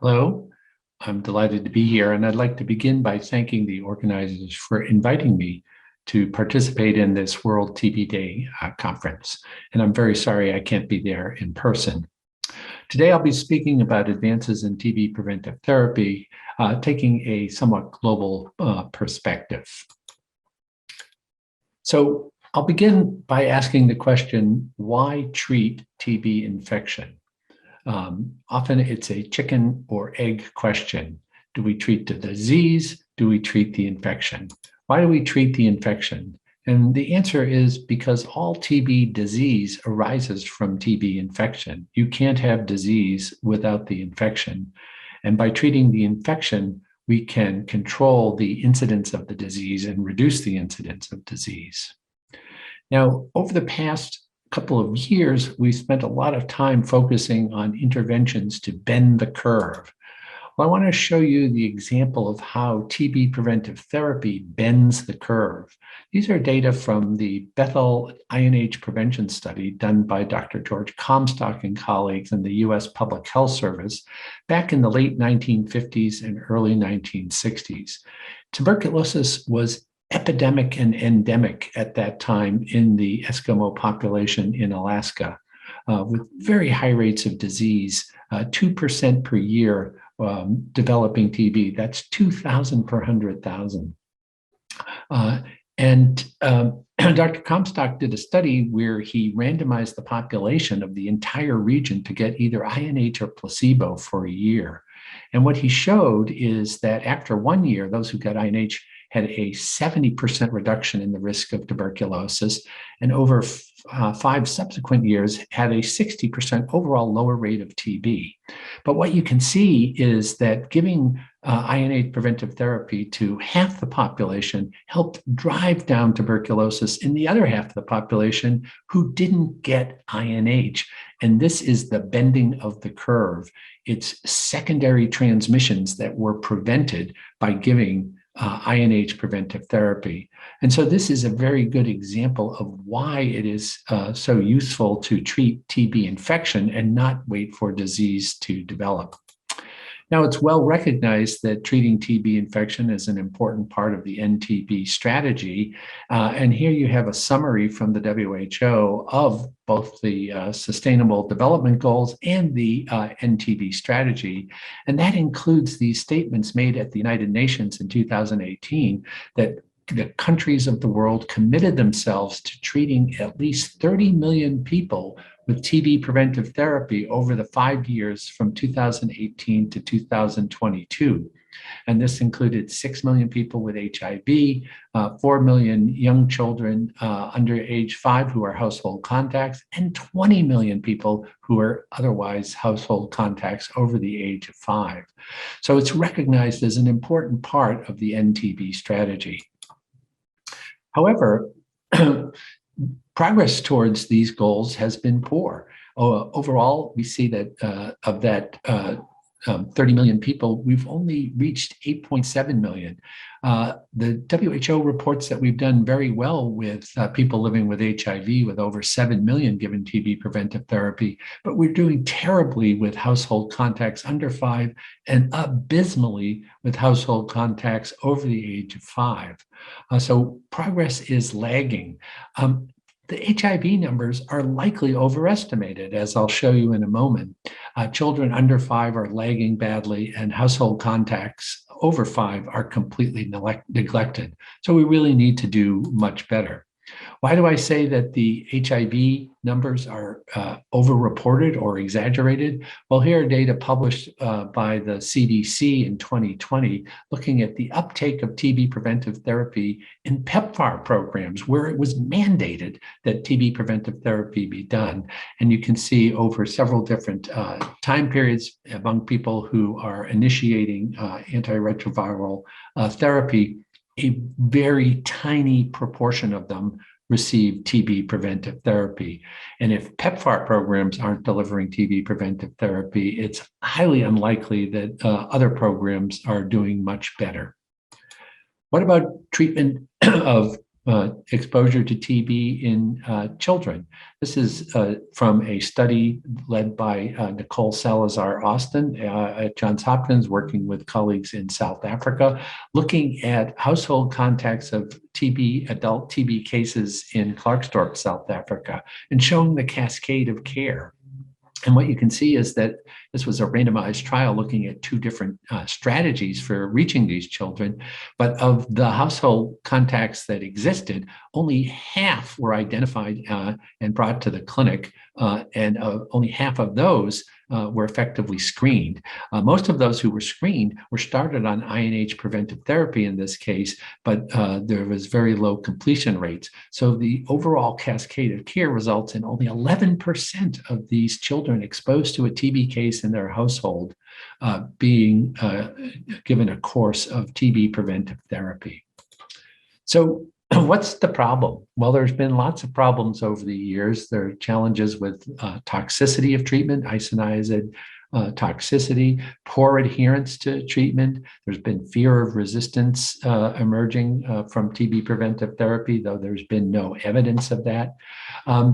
Hello, I'm delighted to be here, and I'd like to begin by thanking the organizers for inviting me to participate in this World TB Day conference. And I'm very sorry I can't be there in person. Today, I'll be speaking about advances in TB preventive therapy, taking a somewhat global perspective. So I'll begin by asking the question, why treat TB infection? Often it's a chicken or egg question. Do we treat the disease? Do we treat the infection? Why do we treat the infection? And the answer is because all TB disease arises from TB infection. You can't have disease without the infection. And by treating the infection, we can control the incidence of the disease and reduce the incidence of disease. Now, over the past couple of years, we spent a lot of time focusing on interventions to bend the curve. Well, I want to show you the example of how TB preventive therapy bends the curve. These are data from the Bethel INH prevention study done by Dr. George Comstock and colleagues in the US Public Health Service back in the late 1950s and early 1960s. Tuberculosis was epidemic and endemic at that time in the Eskimo population in Alaska, with very high rates of disease, 2% per year developing TB. That's 2,000 per 100,000. Dr. Comstock did a study where he randomized the population of the entire region to get either INH or placebo for a year. And what he showed is that after 1 year, those who got INH had a 70% reduction in the risk of tuberculosis, and over 5 subsequent years had a 60% overall lower rate of TB. But what you can see is that giving INH preventive therapy to half the population helped drive down tuberculosis in the other half of the population who didn't get INH. And this is the bending of the curve. It's secondary transmissions that were prevented by giving INH preventive therapy. And so this is a very good example of why it is so useful to treat TB infection and not wait for disease to develop. Now, it's well recognized that treating TB infection is an important part of the Ntb strategy. And here you have a summary from the WHO of both the Sustainable Development Goals and the Ntb strategy. And that includes these statements made at the United Nations in 2018 that the countries of the world committed themselves to treating at least 30 million people with TB preventive therapy over the 5 years from 2018 to 2022. And this included 6 million people with HIV, 4 million young children under age 5 who are household contacts, and 20 million people who are otherwise household contacts over the age of 5. So it's recognized as an important part of the Ntb strategy. However, progress towards these goals has been poor. Overall, we see that of that 30 million people, we've only reached 8.7 million. The WHO reports that we've done very well with people living with HIV, with over 7 million given TB preventive therapy, but we're doing terribly with household contacts under 5 and abysmally with household contacts over the age of 5. So progress is lagging. The HIV numbers are likely overestimated, as I'll show you in a moment. Children under 5 are lagging badly, and household contacts over 5 are completely neglected. So we really need to do much better. Why do I say that the HIV numbers are overreported or exaggerated? Well, here are data published by the CDC in 2020 looking at the uptake of TB preventive therapy in PEPFAR programs where it was mandated that TB preventive therapy be done. And you can see over several different time periods among people who are initiating antiretroviral therapy, a very tiny proportion of them receive TB preventive therapy. And if PEPFAR programs aren't delivering TB preventive therapy, it's highly unlikely that other programs are doing much better. What about treatment of exposure to TB in children. This is from a study led by Nicole Salazar-Austin at Johns Hopkins, working with colleagues in South Africa, looking at household contacts of adult TB cases in Klerksdorp, South Africa, and showing the cascade of care. And what you can see is that this was a randomized trial looking at two different strategies for reaching these children. But of the household contacts that existed, only half were identified and brought to the clinic, and only half of those were effectively screened. Most of those who were screened were started on INH preventive therapy in this case, but there was very low completion rates. So the overall cascade of care results in only 11% of these children exposed to a TB case in their household being given a course of TB preventive therapy. So what's the problem? Well, there's been lots of problems over the years. There are challenges with toxicity of treatment, isoniazid toxicity, poor adherence to treatment. There's been fear of resistance emerging from TB preventive therapy, though there's been no evidence of that.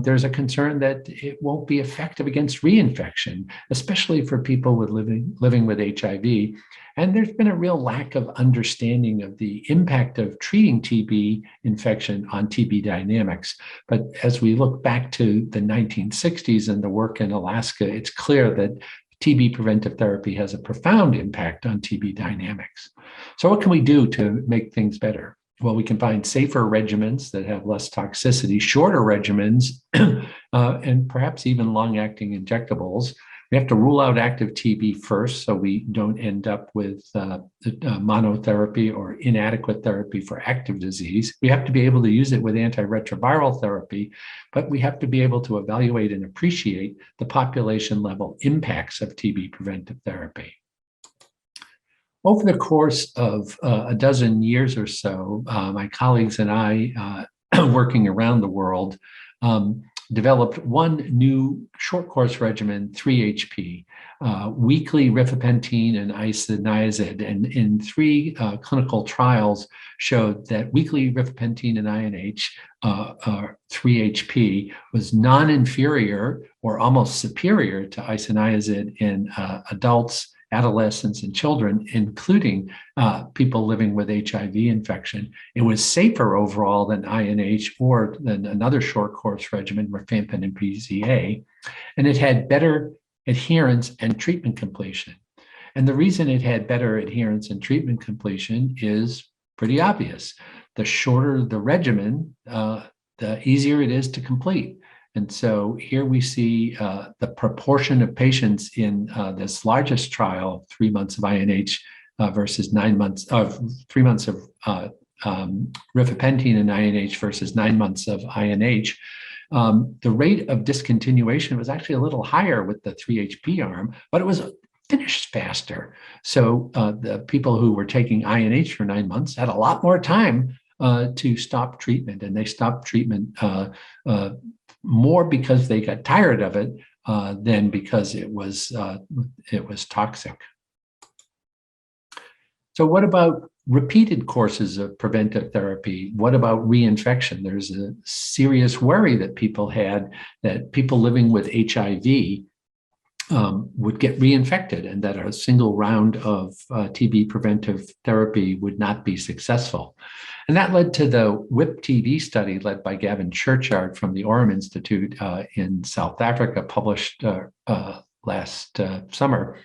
There's a concern that it won't be effective against reinfection, especially for people with living with HIV. And there's been a real lack of understanding of the impact of treating TB infection on TB dynamics. But as we look back to the 1960s and the work in Alaska, it's clear that TB preventive therapy has a profound impact on TB dynamics. So what can we do to make things better? Well, we can find safer regimens that have less toxicity, shorter regimens, and perhaps even long-acting injectables. We have to rule out active TB first so we don't end up with monotherapy or inadequate therapy for active disease. We have to be able to use it with antiretroviral therapy, but we have to be able to evaluate and appreciate the population level impacts of TB preventive therapy. Over the course of a dozen years or so, my colleagues and I, working around the world, developed one new short course regimen, 3HP, weekly rifapentine and isoniazid, and in 3 clinical trials showed that weekly rifapentine and INH, 3HP, was non-inferior or almost superior to isoniazid in adults, adolescents, and children, including people living with HIV infection. It was safer overall than INH or than another short course regimen, rifampin and PZA, and it had better adherence and treatment completion. And the reason it had better adherence and treatment completion is pretty obvious. The shorter the regimen, the easier it is to complete. And so here we see the proportion of patients in this largest trial, 3 months of INH versus 9 months of 3 months of rifapentine and INH versus 9 months of INH. The rate of discontinuation was actually a little higher with the 3HP arm, but it was finished faster. So the people who were taking INH for 9 months had a lot more time to stop treatment, and they stopped treatment more because they got tired of it than because it was toxic. So what about repeated courses of preventive therapy? What about reinfection? There's a serious worry that people had that people living with HIV would get reinfected and that a single round of TB preventive therapy would not be successful. And that led to the WIP-TB study led by Gavin Churchyard from the Orem Institute in South Africa, published last summer,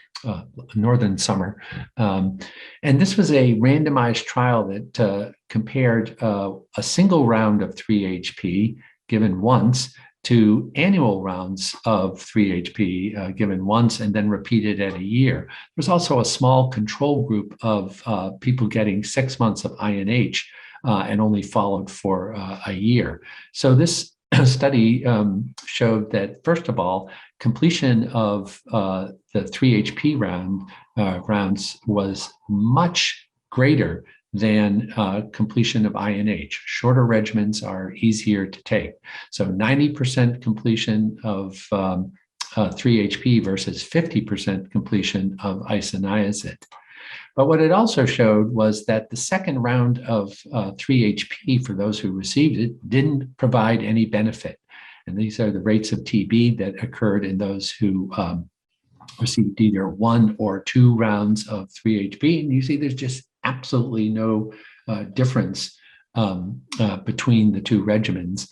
northern summer. And this was a randomized trial that compared a single round of 3HP given once to annual rounds of 3HP given once and then repeated at a year. There's also a small control group of people getting 6 months of INH and only followed for a year. So this study showed that, first of all, completion of the 3HP rounds was much greater than completion of INH. Shorter regimens are easier to take. So 90% completion of 3HP versus 50% completion of isoniazid. But what it also showed was that the second round of 3-HP for those who received it didn't provide any benefit. And these are the rates of TB that occurred in those who received either 1 or 2 rounds of 3-HP. And you see there's just absolutely no difference between the two regimens.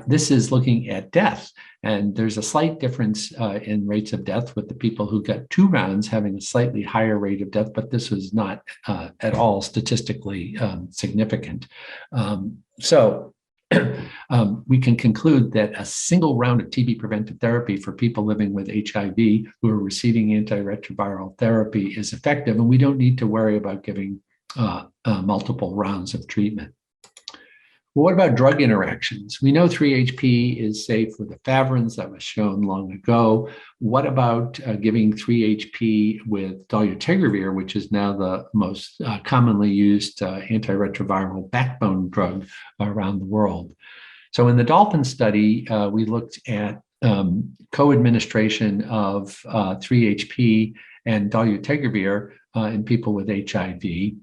This is looking at death, and there's a slight difference in rates of death with the people who got 2 rounds having a slightly higher rate of death, but this was not at all statistically significant. We can conclude that a single round of TB preventive therapy for people living with HIV who are receiving antiretroviral therapy is effective, and we don't need to worry about giving multiple rounds of treatment. Well, what about drug interactions? We know 3-HP is safe with efavirenz. That was shown long ago. What about giving 3-HP with dolutegravir, which is now the most commonly used antiretroviral backbone drug around the world? So in the Dolphin study, we looked at co-administration of 3-HP and dolutegravir in people with HIV.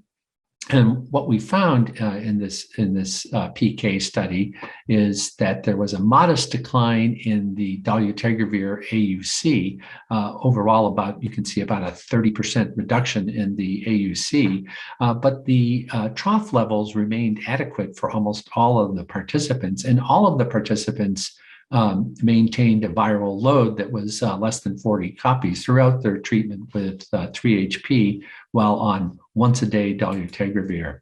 And what we found in this PK study is that there was a modest decline in the dolutegravir AUC. Overall, you can see about a 30% reduction in the AUC, but the trough levels remained adequate for almost all of the participants, and all of the participants maintained a viral load that was less than 40 copies throughout their treatment with 3-HP while on once-a-day dolutegravir.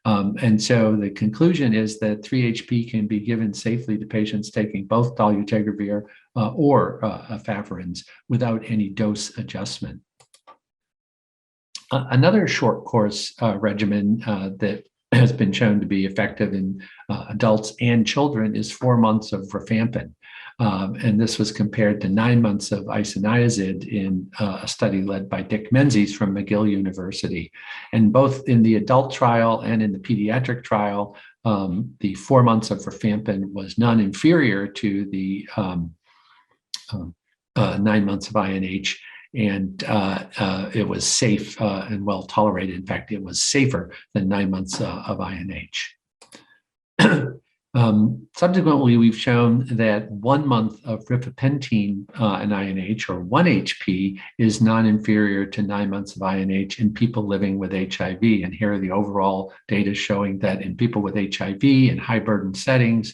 And so the conclusion is that 3-HP can be given safely to patients taking both dolutegravir or efavirenz without any dose adjustment. Another short course regimen that has been shown to be effective in adults and children is 4 months of rifampin. And this was compared to 9 months of isoniazid in a study led by Dick Menzies from McGill University. And both in the adult trial and in the pediatric trial, the 4 months of rifampin was non-inferior to the 9 months of INH. And it was safe and well tolerated. In fact, it was safer than 9 months of INH. Subsequently, we've shown that 1 month of rifapentine in INH, or 1-HP, is non-inferior to 9 months of INH in people living with HIV. And here are the overall data showing that in people with HIV in high burden settings,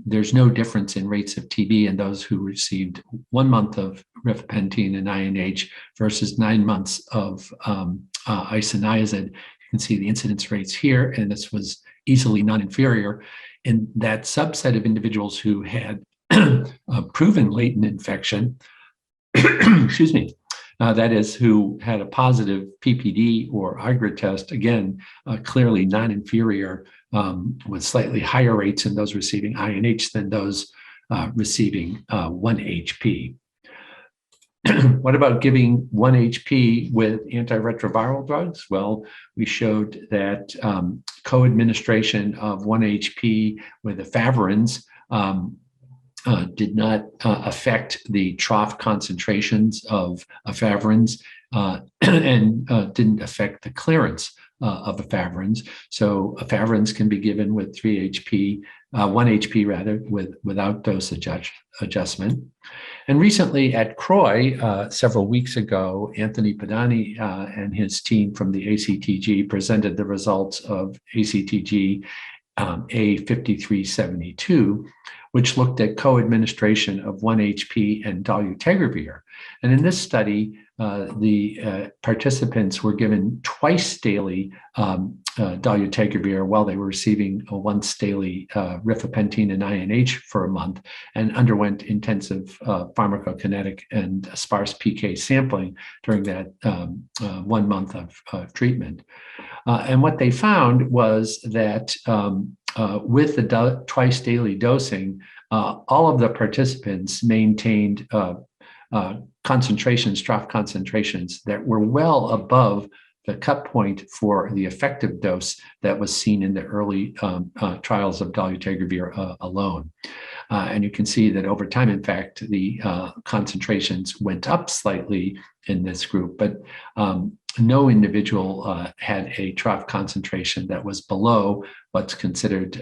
there's no difference in rates of TB in those who received 1 month of rifapentine and INH versus 9 months of isoniazid. You can see the incidence rates here, and this was easily non-inferior in that subset of individuals who had proven latent infection, excuse me, that is, who had a positive PPD or IGRA test, again, clearly non-inferior with slightly higher rates in those receiving INH than those receiving 1-HP. What about giving 1-HP with antiretroviral drugs? Well, we showed that co-administration of 1-HP with efavirenz did not affect the trough concentrations of efavirenz and didn't affect the clearance of efavirenz. So efavirenz can be given with 3-HP, 1-HP rather, without dose adjustment. And recently at CROI, several weeks ago, Anthony Padani and his team from the ACTG presented the results of ACTG A5372, which looked at co-administration of 1-HP and dolutegravir. And in this study, the participants were given twice daily dolutegravir while they were receiving a once daily rifapentine and INH for a month, and underwent intensive pharmacokinetic and sparse PK sampling during that 1 month of treatment. And what they found was that with the twice daily dosing, all of the participants maintained concentrations, trough concentrations that were well above cut point for the effective dose that was seen in the early trials of dolutegravir alone. And you can see that over time, in fact, the concentrations went up slightly in this group, but no individual had a trough concentration that was below what's considered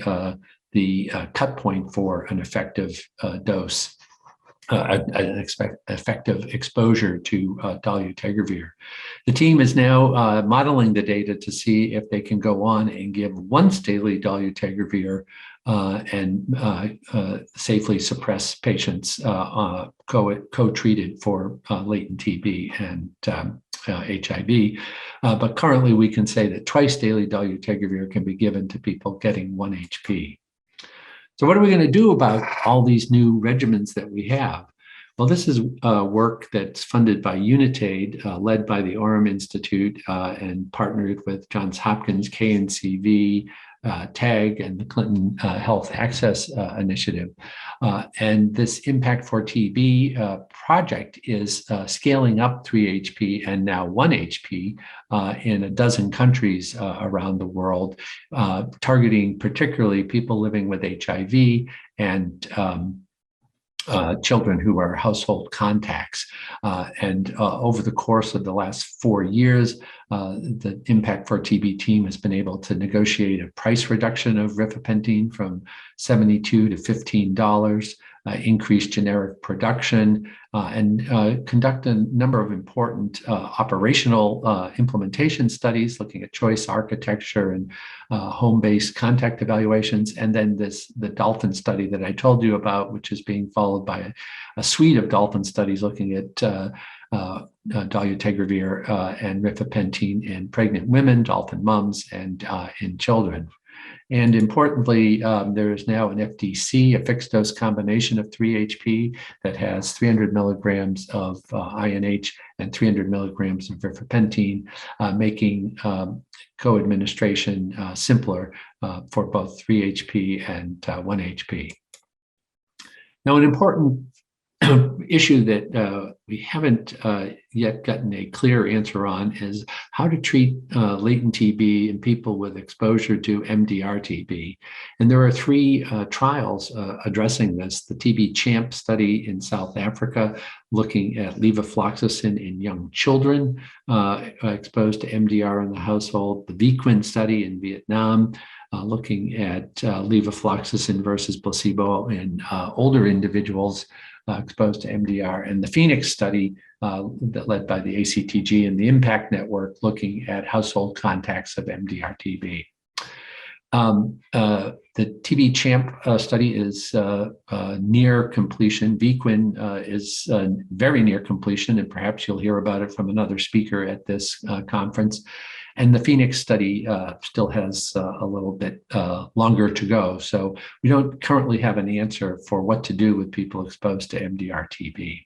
the cut point for an effective dose, an effective exposure to dolutegravir. The team is now modeling the data to see if they can go on and give once daily dolutegravir and safely suppress patients co-treated for latent TB and HIV. But currently we can say that twice daily dolutegravir can be given to people getting 1 HP. So what are we going to do about all these new regimens that we have? Well, this is work that's funded by Unitaid, led by the Orem Institute and partnered with Johns Hopkins, KNCV, TAG, and the Clinton Health Access Initiative. And this Impact for TB project is scaling up 3 HP and now 1 HP in a dozen countries around the world, targeting particularly people living with HIV and children who are household contacts. And over the course of the last 4 years, the Impact for TB team has been able to negotiate a price reduction of rifapentine from $72 to $15, increase generic production, and conduct a number of important operational implementation studies looking at choice architecture and home-based contact evaluations. And then the Dalton study that I told you about, which is being followed by a suite of Dalton studies looking at dolutegravir and rifapentine in pregnant women, Dalton mums, and in children. And importantly, there is now an FDC, a fixed dose combination of 3 HP that has 300 milligrams of INH and 300 milligrams of rifapentine, making co-administration simpler for both 3 HP and 1 HP. Now, an important issue that we haven't yet gotten a clear answer on is how to treat latent TB in people with exposure to Mdrtb. And there are 3 trials addressing this. The TB CHAMP study in South Africa, looking at levofloxacin in young children exposed to MDR in the household. The VQuinn study in Vietnam, looking at levofloxacin versus placebo in older individuals exposed to MDR, and the Phoenix study that led by the ACTG and the Impact Network, looking at household contacts of Mdrtb. The TB CHAMP study is near completion. VQuinn is very near completion, and perhaps you'll hear about it from another speaker at this conference. And the Phoenix study still has a little bit longer to go. So we don't currently have an answer for what to do with people exposed to Mdrtb.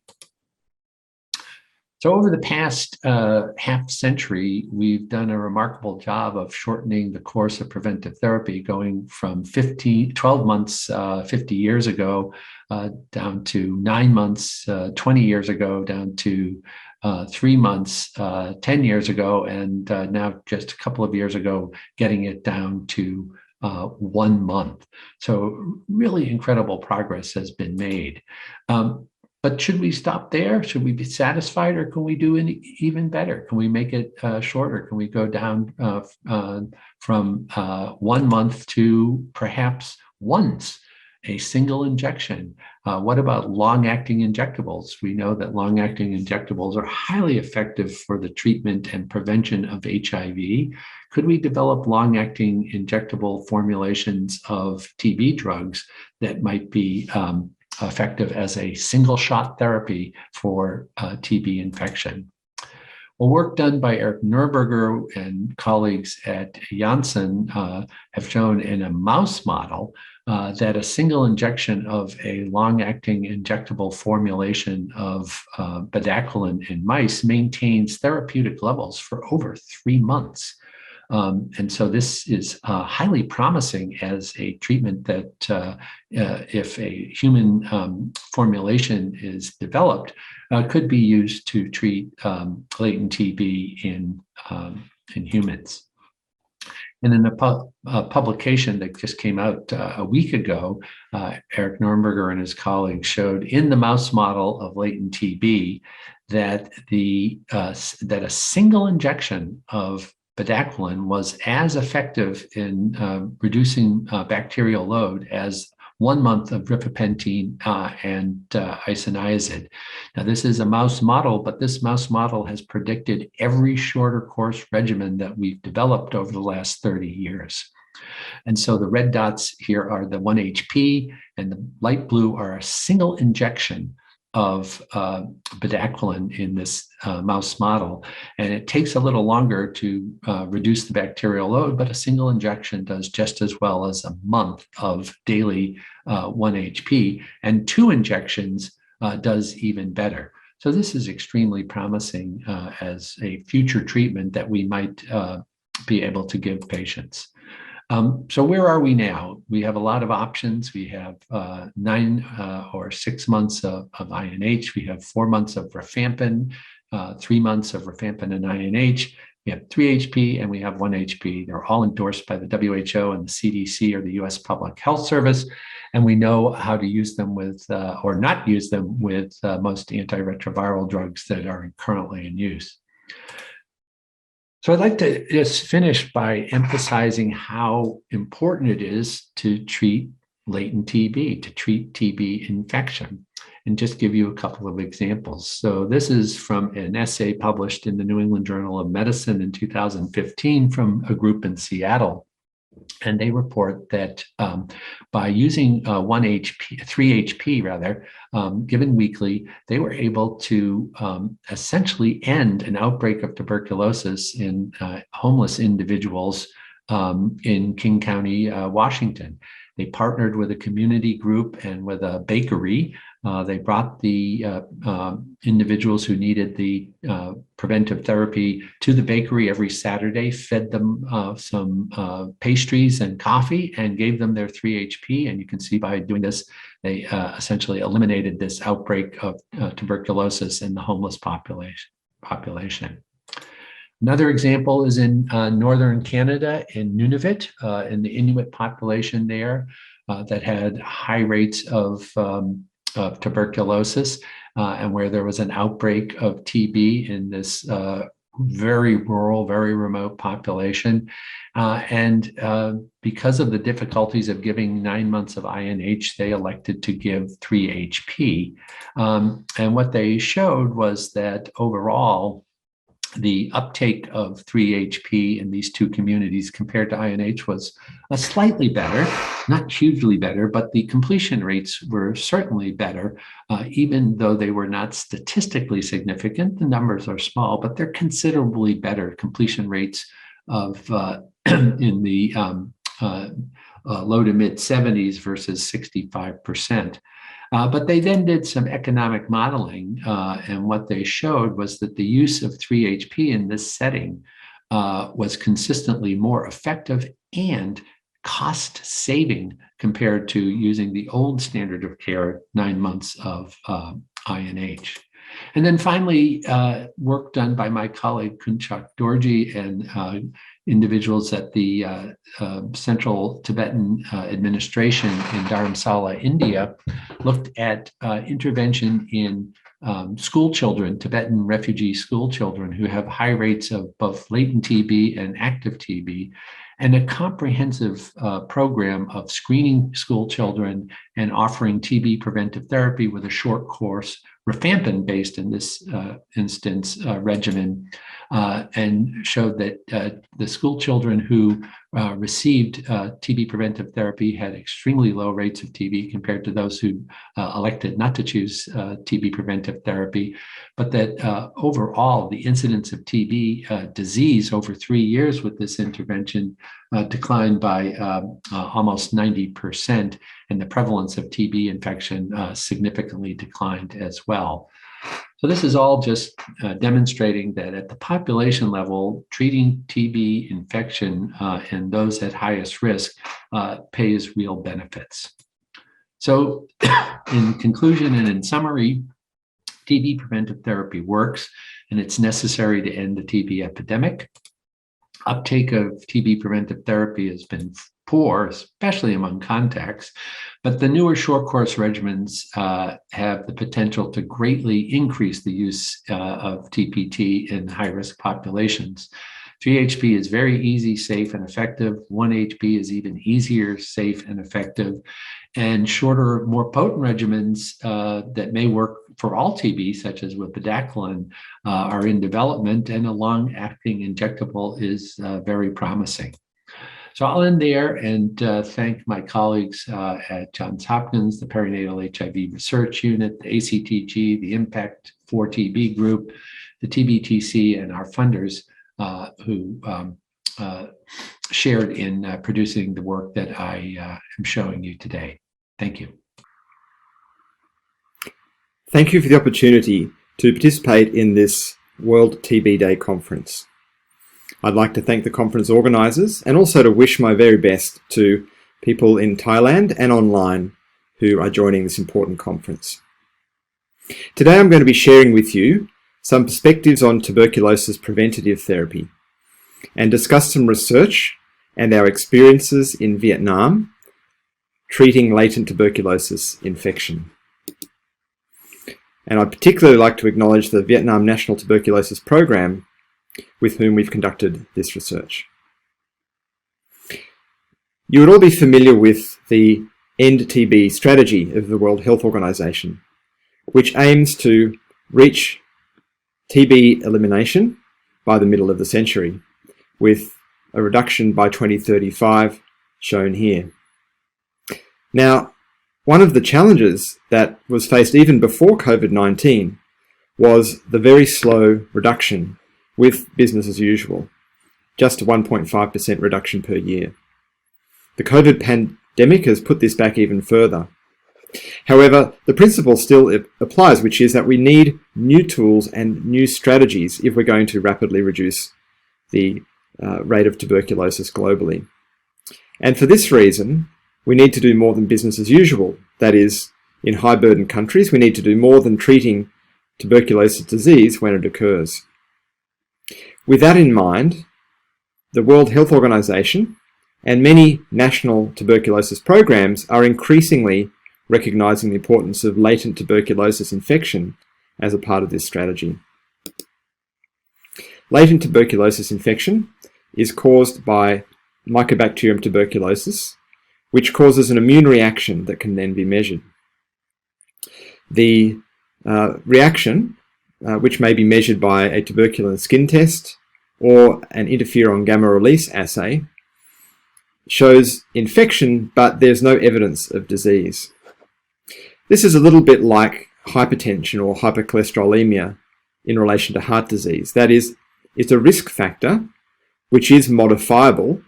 So over the past half century, we've done a remarkable job of shortening the course of preventive therapy, going from 12 months 50 years ago down to 9 months 20 years ago, down to 3 months 10 years ago, and now just a couple of years ago, getting it down to 1 month. So really incredible progress has been made. But should we stop there? Should we be satisfied, or can we do even better? Can we make it shorter? Can we go down from 1 month to perhaps once a single injection? What about long-acting injectables? We know that long-acting injectables are highly effective for the treatment and prevention of HIV. Could we develop long-acting injectable formulations of TB drugs that might be effective as a single-shot therapy for TB infection? Well, work done by Eric Nurberger and colleagues at Janssen have shown in a mouse model that a single injection of a long-acting injectable formulation of bedaquiline in mice maintains therapeutic levels for over 3 months. And so this is highly promising as a treatment that if a human formulation is developed, could be used to treat latent TB in in humans. And in a publication that just came out a week ago, Eric Nürnberger and his colleagues showed in the mouse model of latent TB that that a single injection of bedaquiline was as effective in reducing bacterial load as 1 month of rifapentine and isoniazid. Now, this is a mouse model, but this mouse model has predicted every shorter course regimen that we've developed over the last 30 years. And so the red dots here are the 1 HP, and the light blue are a single injection of bedaquiline in this mouse model. And it takes a little longer to reduce the bacterial load, but a single injection does just as well as a month of daily 1 HP, and 2 injections does even better. So this is extremely promising as a future treatment that we might be able to give patients. So where are we now? We have a lot of options. We have 9 or 6 months of INH. We have 4 months of rifampin, 3 months of rifampin and INH. We have 3 HP and we have 1 HP. They're all endorsed by the WHO and the CDC, or the US Public Health Service. And we know how to use them with, or not use them with most antiretroviral drugs that are currently in use. So I'd like to just finish by emphasizing how important it is to treat latent TB, to treat TB infection, and just give you a couple of examples. So this is from an essay published in the New England Journal of Medicine in 2015 from a group in Seattle. And they report that by using 3 HP rather, given weekly, they were able to essentially end an outbreak of tuberculosis in homeless individuals in King County, Washington. They partnered with a community group and with a bakery. They brought the individuals who needed the preventive therapy to the bakery every Saturday, fed them some pastries and coffee, and gave them their 3 HP. And you can see by doing this, they essentially eliminated this outbreak of tuberculosis in the homeless population. Another example is in northern Canada, in Nunavut, in the Inuit population there that had high rates of tuberculosis, and where there was an outbreak of TB in this very rural, very remote population. And because of the difficulties of giving 9 months of INH, they elected to give 3 HP. And what they showed was that overall, the uptake of 3 HP in these two communities compared to INH was slightly better, not hugely better, but the completion rates were certainly better, even though they were not statistically significant. The numbers are small, but they're considerably better completion rates of in the low to mid 70s versus 65%. But they then did some economic modeling, and what they showed was that the use of 3 HP in this setting was consistently more effective and cost saving compared to using the old standard of care, 9 months of INH. And then finally, work done by my colleague Kunchak Dorji and individuals at the Central Tibetan Administration in Dharamsala, India, looked at intervention in school children, Tibetan refugee school children who have high rates of both latent TB and active TB, and a comprehensive program of screening school children and offering TB preventive therapy with a short course, rifampin-based in this instance, regimen, and showed that the school children who received TB preventive therapy had extremely low rates of TB compared to those who elected not to choose TB preventive therapy, but that overall the incidence of TB disease over 3 years with this intervention declined by almost 90%, and the prevalence of TB infection significantly declined as well. So this is all just demonstrating that at the population level, treating TB infection in those at highest risk pays real benefits. So in conclusion and in summary, TB preventive therapy works, and it's necessary to end the TB epidemic. Uptake of TB preventive therapy has been poor, especially among contacts, but the newer short course regimens have the potential to greatly increase the use of TPT in high-risk populations. 3-HP is very easy, safe, and effective. 1-HP is even easier, safe, and effective. And shorter, more potent regimens that may work for all TB, such as with bedaquiline, are in development, and a long-acting injectable is very promising. So I'll end there and thank my colleagues at Johns Hopkins, the Perinatal HIV Research Unit, the ACTG, the Impact 4TB Group, the TBTC, and our funders who shared in producing the work that I am showing you today. Thank you. Thank you for the opportunity to participate in this World TB Day conference. I'd like to thank the conference organisers and also to wish my very best to people in Thailand and online who are joining this important conference. Today I'm going to be sharing with you some perspectives on tuberculosis preventative therapy and discuss some research and our experiences in Vietnam treating latent tuberculosis infection. And I'd particularly like to acknowledge the Vietnam National Tuberculosis Program with whom we've conducted this research. You would all be familiar with the Ntb strategy of the World Health Organization, which aims to reach TB elimination by the middle of the century, with a reduction by 2035 shown here. Now, one of the challenges that was faced even before COVID-19 was the very slow reduction with business as usual, just a 1.5% reduction per year. The COVID pandemic has put this back even further. However, the principle still applies, which is that we need new tools and new strategies if we're going to rapidly reduce the rate of tuberculosis globally. And for this reason, we need to do more than business as usual. That is, in high burden countries, we need to do more than treating tuberculosis disease when it occurs. With that in mind, the World Health Organization and many national tuberculosis programs are increasingly recognizing the importance of latent tuberculosis infection as a part of this strategy. Latent tuberculosis infection is caused by Mycobacterium tuberculosis, which causes an immune reaction that can then be measured. The reaction, which may be measured by a tuberculin skin test or an interferon gamma release assay, shows infection, but there's no evidence of disease. This is a little bit like hypertension or hypercholesterolemia in relation to heart disease. That is, it's a risk factor which is modifiable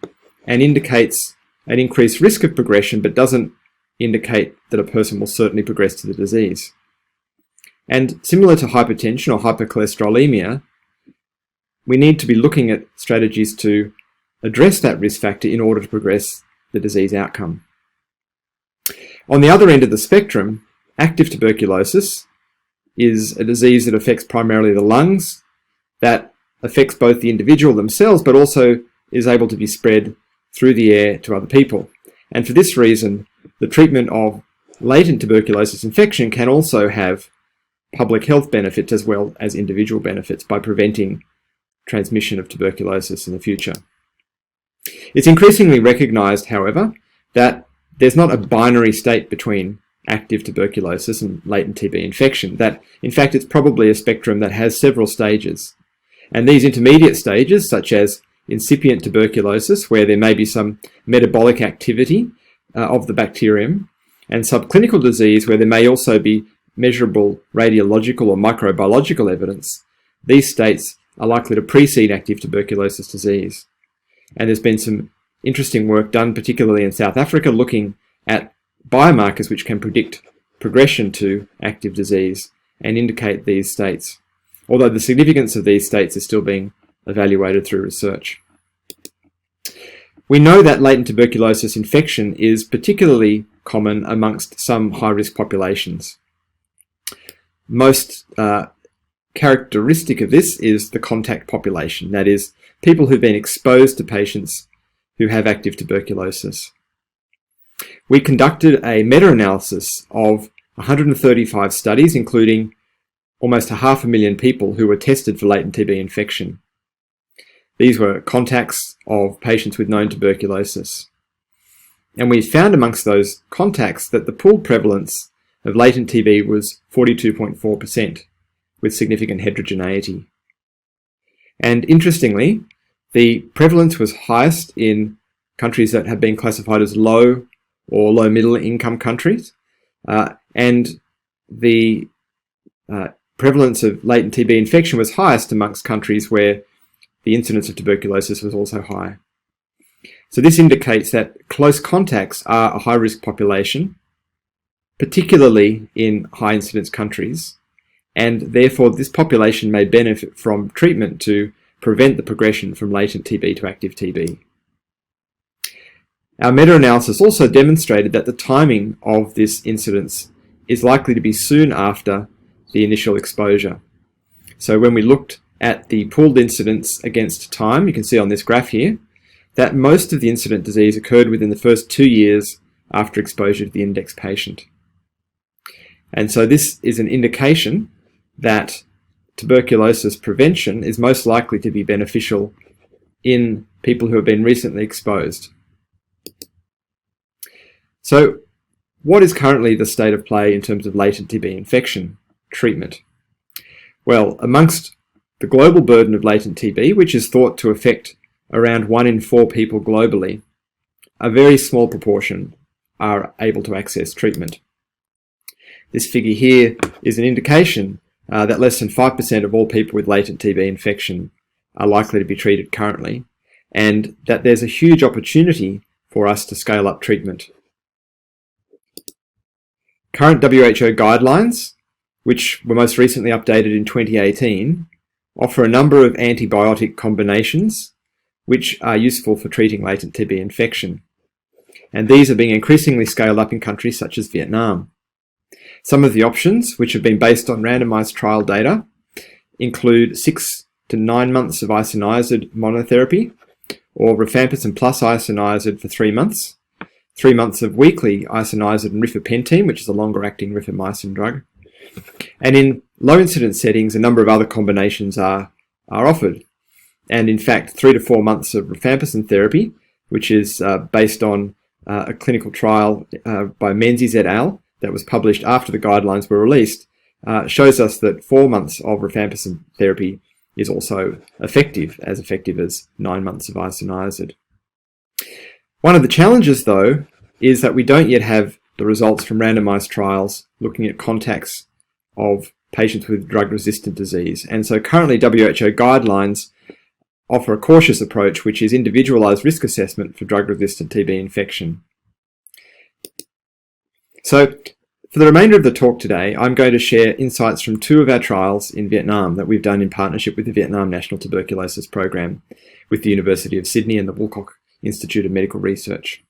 and indicates an increased risk of progression, but doesn't indicate that a person will certainly progress to the disease. And similar to hypertension or hypercholesterolemia, we need to be looking at strategies to address that risk factor in order to progress the disease outcome. On the other end of the spectrum, active tuberculosis is a disease that affects primarily the lungs, that affects both the individual themselves, but also is able to be spread through the air to other people. And for this reason, the treatment of latent tuberculosis infection can also have public health benefits as well as individual benefits by preventing transmission of tuberculosis in the future. It's increasingly recognized, however, that there's not a binary state between active tuberculosis and latent TB infection, that in fact it's probably a spectrum that has several stages. And these intermediate stages, such as incipient tuberculosis, where there may be some metabolic activity of the bacterium, and subclinical disease, where there may also be measurable radiological or microbiological evidence, these states are likely to precede active tuberculosis disease. And there's been some interesting work done, particularly in South Africa, looking at biomarkers which can predict progression to active disease and indicate these states, although the significance of these states is still being evaluated through research. We know that latent tuberculosis infection is particularly common amongst some high-risk populations. Most characteristic of this is the contact population, that is, people who've been exposed to patients who have active tuberculosis. We conducted a meta-analysis of 135 studies, including almost 500,000 people who were tested for latent TB infection. These were contacts of patients with known tuberculosis. And we found amongst those contacts that the pooled prevalence of latent TB was 42.4%, with significant heterogeneity. And interestingly, the prevalence was highest in countries that have been classified as low or low middle income countries, and the prevalence of latent TB infection was highest amongst countries where the incidence of tuberculosis was also high. So this indicates that close contacts are a high-risk population, particularly in high-incidence countries, and therefore this population may benefit from treatment to prevent the progression from latent TB to active TB. Our meta-analysis also demonstrated that the timing of this incidence is likely to be soon after the initial exposure. So when we looked at the pooled incidence against time, you can see on this graph here that most of the incident disease occurred within the first 2 years after exposure to the index patient. And so this is an indication that tuberculosis prevention is most likely to be beneficial in people who have been recently exposed. So what is currently the state of play in terms of latent TB infection treatment? Well, amongst the global burden of latent TB, which is thought to affect around 1 in 4 people globally, a very small proportion are able to access treatment. This figure here is an indication that less than 5% of all people with latent TB infection are likely to be treated currently, and that there's a huge opportunity for us to scale up treatment. Current WHO guidelines, which were most recently updated in 2018, offer a number of antibiotic combinations which are useful for treating latent TB infection. And these are being increasingly scaled up in countries such as Vietnam. Some of the options, which have been based on randomized trial data, include 6 to 9 months of isoniazid monotherapy, or rifampicin plus isoniazid for 3 months, 3 months of weekly isoniazid and rifapentine, which is a longer-acting rifamycin drug. And in low-incidence settings, a number of other combinations are offered. And in fact, 3 to 4 months of rifampicin therapy, which is based on a clinical trial by Menzies et al. That was published after the guidelines were released, shows us that 4 months of rifampicin therapy is also effective as 9 months of isoniazid. One of the challenges, though, is that we don't yet have the results from randomized trials looking at contacts of patients with drug-resistant disease. And so currently WHO guidelines offer a cautious approach, which is individualized risk assessment for drug-resistant TB infection. So for the remainder of the talk today, I'm going to share insights from 2 of our trials in Vietnam that we've done in partnership with the Vietnam National Tuberculosis Program with the University of Sydney and the Woolcock Institute of Medical Research.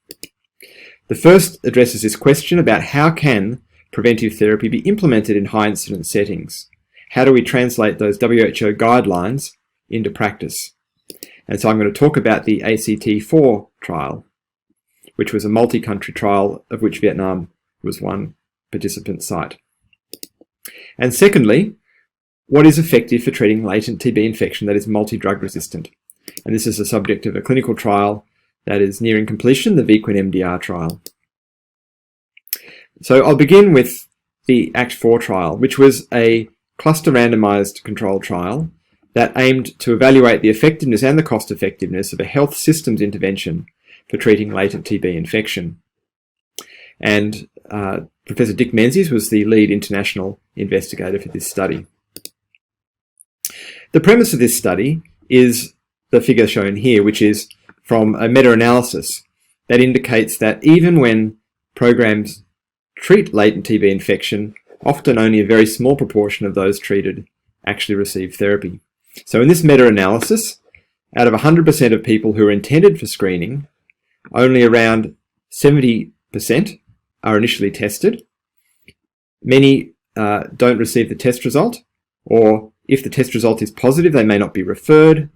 The first addresses this question about how can preventive therapy be implemented in high incidence settings? How do we translate those WHO guidelines into practice? And so I'm going to talk about the ACT4 trial, which was a multi-country trial of which Vietnam was one participant site. And secondly, what is effective for treating latent TB infection that is multi-drug resistant? And this is the subject of a clinical trial that is nearing completion, the Quinn Mdr Trial. So I'll begin with the ACT4 trial, which was a cluster randomized controlled trial that aimed to evaluate the effectiveness and the cost effectiveness of a health systems intervention for treating latent TB infection. And Professor Dick Menzies was the lead international investigator for this study. The premise of this study is the figure shown here, which is from a meta-analysis that indicates that even when programs treat latent TB infection, often only a very small proportion of those treated actually receive therapy. So in this meta-analysis, out of 100% of people who are intended for screening, only around 70% are initially tested. Many don't receive the test result, or if the test result is positive, they may not be referred.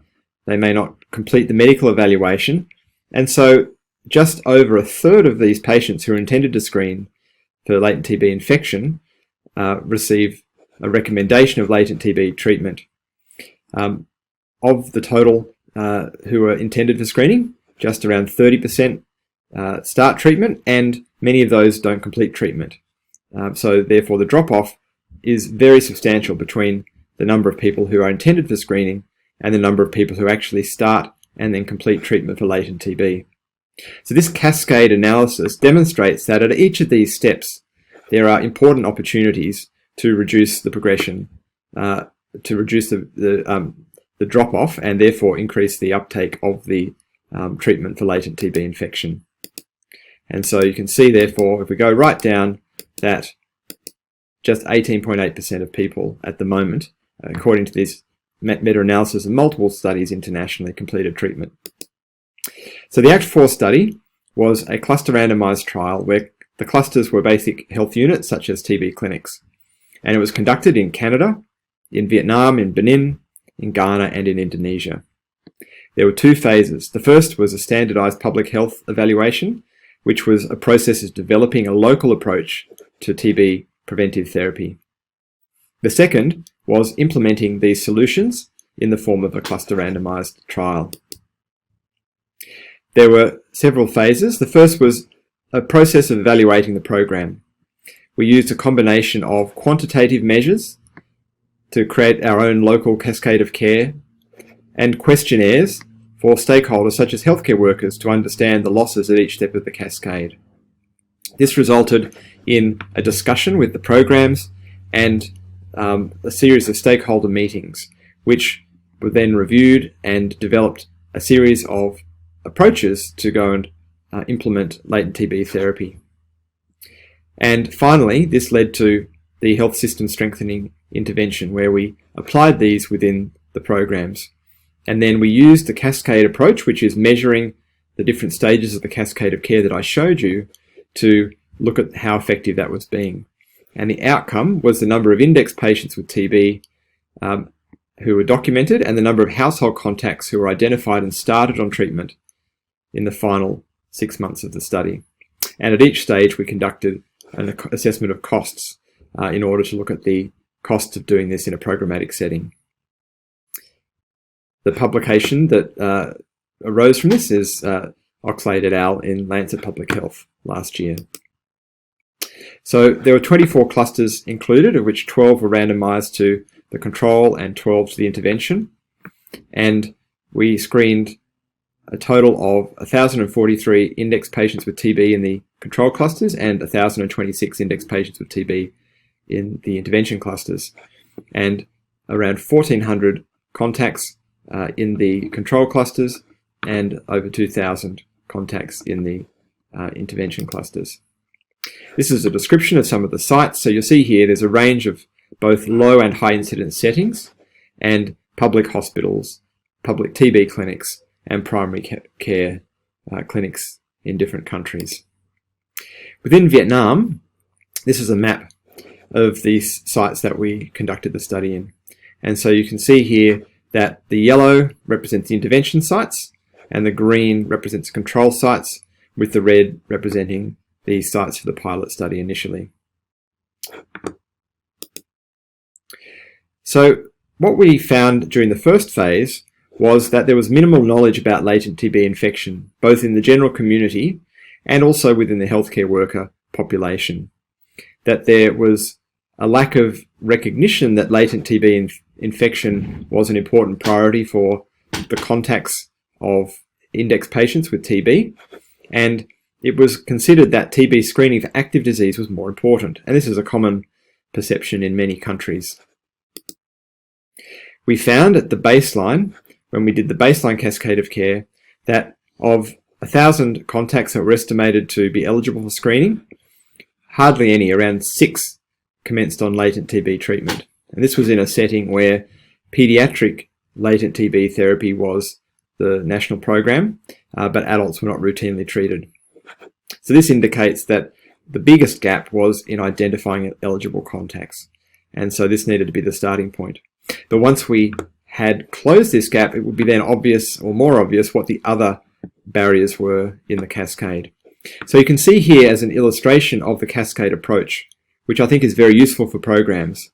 they may not complete the medical evaluation, and so just over a third of these patients who are intended to screen for latent TB infection receive a recommendation of latent TB treatment. Of the total who are intended for screening, just around 30% start treatment, and many of those don't complete treatment. So therefore the drop-off is very substantial between the number of people who are intended for screening and the number of people who actually start and then complete treatment for latent TB. So this cascade analysis demonstrates that at each of these steps there are important opportunities to reduce the progression, to reduce the drop-off, and therefore increase the uptake of the treatment for latent TB infection. And so you can see, therefore, if we go right down, that just 18.8% of people at the moment, according to this meta-analysis of multiple studies internationally, completed treatment. So the ACT4 study was a cluster randomized trial where the clusters were basic health units such as TB clinics. And it was conducted in Canada, in Vietnam, in Benin, in Ghana, and in Indonesia. There were two phases. The first was a standardized public health evaluation, which was a process of developing a local approach to TB preventive therapy. The second was implementing these solutions in the form of a cluster randomized trial. There were several phases. The first was a process of evaluating the program. We used a combination of quantitative measures to create our own local cascade of care and questionnaires for stakeholders such as healthcare workers to understand the losses at each step of the cascade. This resulted in a discussion with the programs and a series of stakeholder meetings, which were then reviewed and developed a series of approaches to go and implement latent TB therapy. And finally, this led to the health system strengthening intervention, where we applied these within the programs. And then we used the Cascade Approach, which is measuring the different stages of the cascade of care that I showed you, to look at how effective that was being. And the outcome was the number of index patients with TB who were documented, and the number of household contacts who were identified and started on treatment in the final 6 months of the study. And at each stage we conducted an assessment of costs in order to look at the cost of doing this in a programmatic setting. The publication that arose from this is Oxlade et al. In Lancet Public Health last year. So there were 24 clusters included, of which 12 were randomized to the control and 12 to the intervention. And we screened a total of 1,043 index patients with TB in the control clusters and 1,026 index patients with TB in the intervention clusters, and around 1,400 contacts in the control clusters and over 2,000 contacts in the intervention clusters. This is a description of some of the sites. So you'll see here there's a range of both low and high incidence settings, and public hospitals, public TB clinics, and primary care clinics in different countries. Within Vietnam, this is a map of these sites that we conducted the study in. And so you can see here that the yellow represents the intervention sites, and the green represents control sites, with the red representing the sites for the pilot study initially. So what we found during the first phase was that there was minimal knowledge about latent TB infection, both in the general community and also within the healthcare worker population. That there was a lack of recognition that latent TB infection was an important priority for the contacts of index patients with TB, and it was considered that TB screening for active disease was more important, and this is a common perception in many countries. We found at the baseline, when we did the baseline cascade of care, that of 1,000 contacts that were estimated to be eligible for screening, hardly any, around 6, commenced on latent TB treatment. And this was in a setting where pediatric latent TB therapy was the national program, but adults were not routinely treated. So this indicates that the biggest gap was in identifying eligible contacts. And so this needed to be the starting point. But once we had closed this gap, it would be then obvious, or more obvious, what the other barriers were in the cascade. So you can see here as an illustration of the cascade approach, which I think is very useful for programs.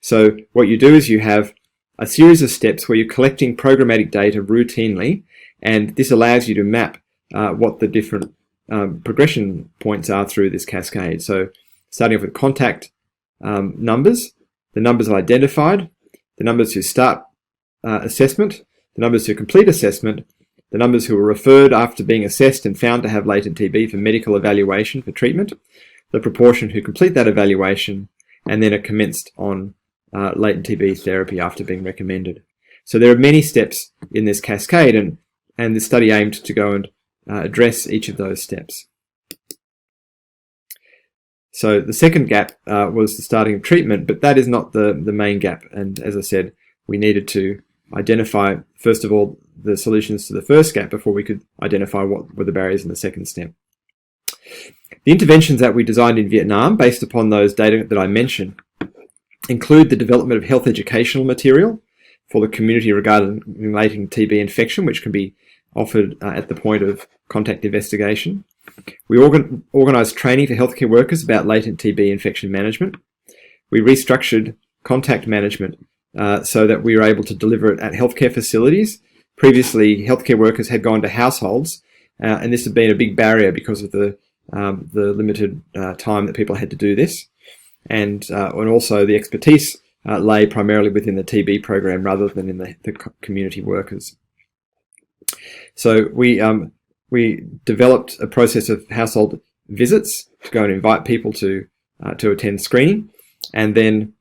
So what you do is you have a series of steps where you're collecting programmatic data routinely, and this allows you to map what the different progression points are through this cascade. So starting off with contact numbers, the numbers identified, the numbers who start assessment, the numbers who complete assessment, the numbers who were referred after being assessed and found to have latent TB for medical evaluation for treatment, the proportion who complete that evaluation, and then are commenced on latent TB therapy after being recommended. So there are many steps in this cascade, and the study aimed to go and address each of those steps. So the second gap was the starting of treatment, but that is not the main gap. And as I said, we needed to identify, first of all, the solutions to the first gap before we could identify what were the barriers in the second step. The interventions that we designed in Vietnam, based upon those data that I mentioned, include the development of health educational material for the community regarding latent TB infection, which can be offered at the point of contact investigation. We organised training for healthcare workers about latent TB infection management. We restructured contact management so that we were able to deliver it at healthcare facilities. Previously, healthcare workers had gone to households, and this had been a big barrier because of the limited time that people had to do this. And also the expertise lay primarily within the TB program rather than in the community workers. So we developed a process of household visits to go and invite people to attend screening, and then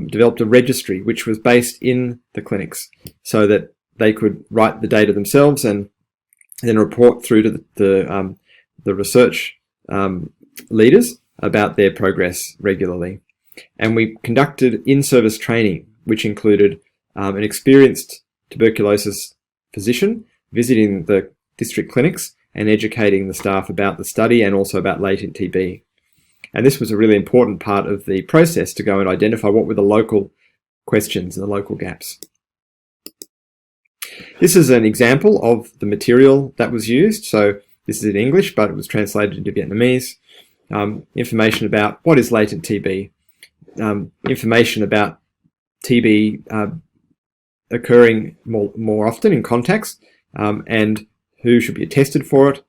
developed a registry which was based in the clinics so that they could write the data themselves and then report through to the research leaders about their progress regularly. And we conducted in-service training, which included an experienced tuberculosis physician visiting the district clinics and educating the staff about the study and also about latent TB. And this was a really important part of the process to go and identify what were the local questions and the local gaps. This is an example of the material that was used. So this is in English, but it was translated into Vietnamese. Information about what is latent TB, information about TB occurring more often in contacts, and who should be tested for it,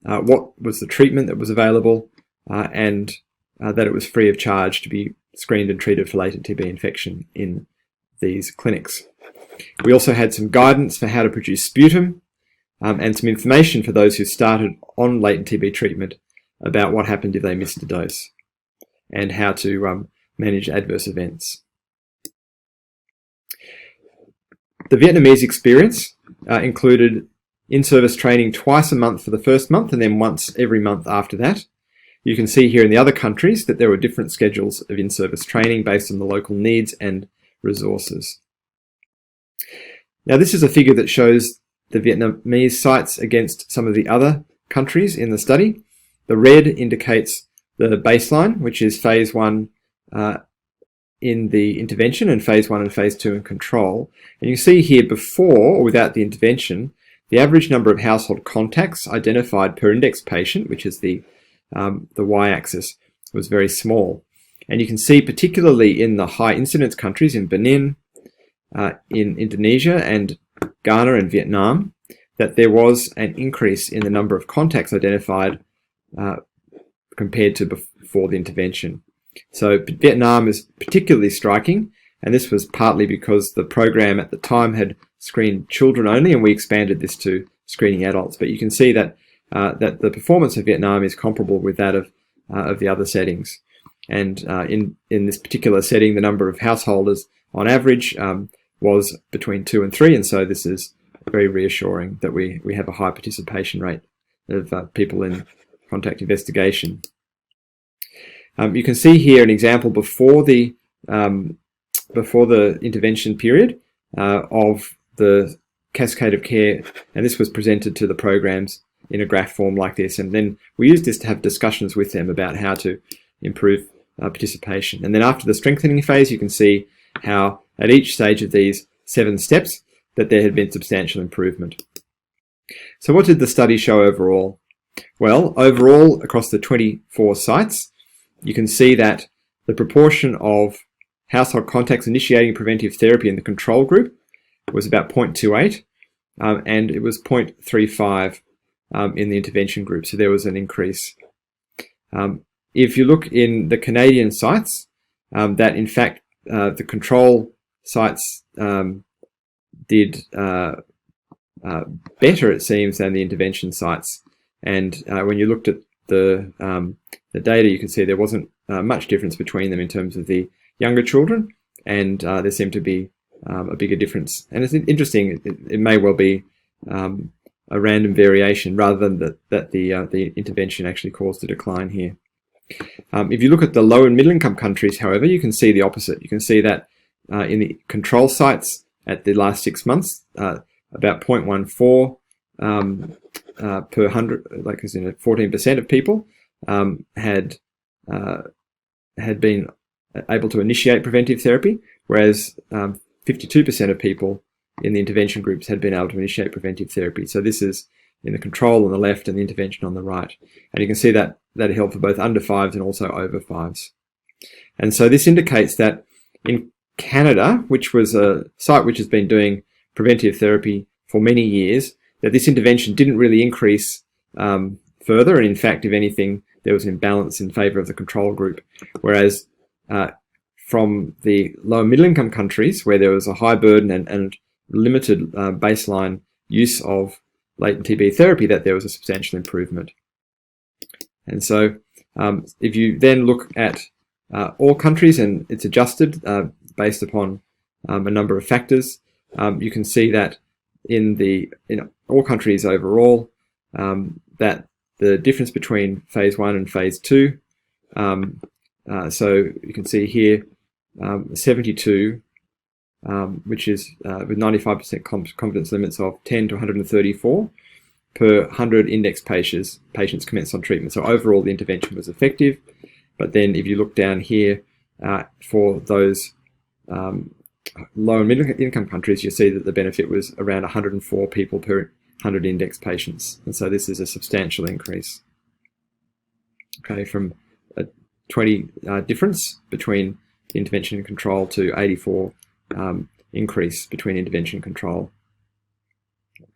what was the treatment that was available, and that it was free of charge to be screened and treated for latent TB infection in these clinics. We also had some guidance for how to produce sputum, and some information for those who started on latent TB treatment about what happened if they missed a dose and how to manage adverse events. The Vietnamese experience included in-service training twice a month for the first month and then once every month after that. You can see here in the other countries that there were different schedules of in-service training based on the local needs and resources. Now this is a figure that shows the Vietnamese sites against some of the other countries in the study. The red indicates the baseline, which is phase 1 in the intervention and phase 1 and phase 2 in control. And you see here before or without the intervention, the average number of household contacts identified per index patient, which is the y-axis, was very small. And you can see particularly in the high incidence countries in Benin, in Indonesia and Ghana and Vietnam, that there was an increase in the number of contacts identified compared to before the intervention. So Vietnam is particularly striking, and this was partly because the program at the time had screened children only, and we expanded this to screening adults. But you can see that that the performance of Vietnam is comparable with that of the other settings. And in this particular setting, the number of householders on average was between 2 and 3, and so this is very reassuring that we have a high participation rate of people in contact investigation. You can see here an example before the intervention period of the cascade of care, and this was presented to the programs in a graph form like this, and then we used this to have discussions with them about how to improve participation. And then after the strengthening phase, you can see how at each stage of these 7 steps, that there had been substantial improvement. So what did the study show overall? Well, overall, across the 24 sites, you can see that the proportion of household contacts initiating preventive therapy in the control group was about 0.28, and it was 0.35 in the intervention group, so there was an increase. If you look in the Canadian sites, that in fact the control sites did better, it seems, than the intervention sites. And when you looked at the data, you can see there wasn't much difference between them in terms of the younger children, and there seemed to be a bigger difference. And it's interesting, it may well be a random variation rather than that the intervention actually caused a decline here. If you look at the low and middle income countries, however, you can see the opposite. You can see that in the control sites at the last 6 months, about 0.14 per 100, like as in 14% of people had been able to initiate preventive therapy, whereas 52% of people in the intervention groups had been able to initiate preventive therapy. So this is in the control on the left and the intervention on the right. And you can see that it held for both under 5s and also over 5s. And so this indicates that in Canada, which was a site which has been doing preventive therapy for many years, that this intervention didn't really increase further. And in fact, if anything, there was an imbalance in favour of the control group. Whereas from the low and middle income countries, where there was a high burden and limited baseline use of latent TB therapy, that there was a substantial improvement. And so if you then look at all countries, and it's adjusted based upon a number of factors, you can see that in all countries overall, that the difference between phase 1 and phase 2, so you can see here 72, which is with 95% confidence limits of 10 to 134 per 100 index patients commenced on treatment. So overall, the intervention was effective. But then if you look down here for those low and middle income countries, you see that the benefit was around 104 people per 100 index patients. And so this is a substantial increase. Okay, from a 20 difference between intervention and control to 84 increase between intervention and control.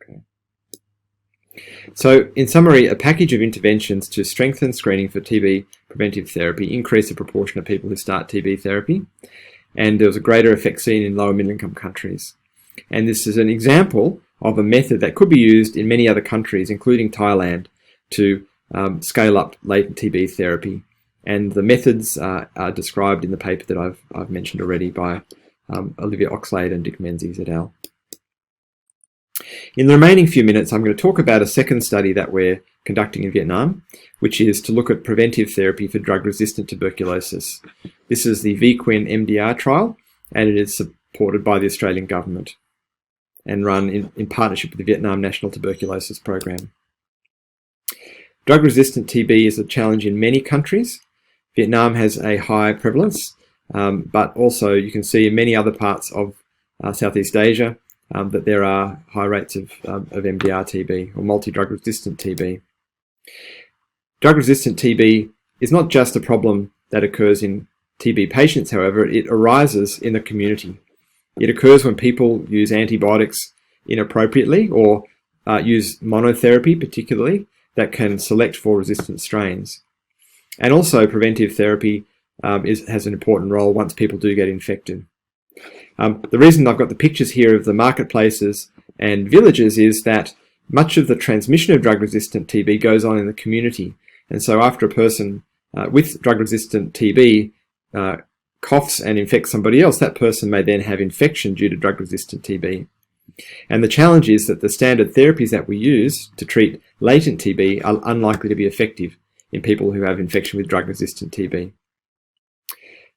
Okay. So in summary, a package of interventions to strengthen screening for TB preventive therapy increase the proportion of people who start TB therapy, and there was a greater effect seen in low and middle income countries. And this is an example of a method that could be used in many other countries, including Thailand, to scale up latent TB therapy. And the methods are described in the paper that I've mentioned already by Olivia Oxlade and Dick Menzies et al. In the remaining few minutes, I'm going to talk about a second study that we're conducting in Vietnam, which is to look at preventive therapy for drug-resistant tuberculosis. This is the Quinn Mdr Trial, and it is supported by the Australian government and run in partnership with the Vietnam National Tuberculosis Program. Drug-resistant TB is a challenge in many countries. Vietnam has a high prevalence, but also you can see in many other parts of Southeast Asia that there are high rates of MDR-TB or multi-drug-resistant TB. Drug-resistant TB is not just a problem that occurs in TB patients, however, it arises in the community. It occurs when people use antibiotics inappropriately or use monotherapy particularly that can select for resistant strains. And also preventive therapy has an important role once people do get infected. The reason I've got the pictures here of the marketplaces and villages is that much of the transmission of drug-resistant TB goes on in the community. And so after a person with drug-resistant TB coughs and infects somebody else, that person may then have infection due to drug-resistant TB. And the challenge is that the standard therapies that we use to treat latent TB are unlikely to be effective in people who have infection with drug-resistant TB.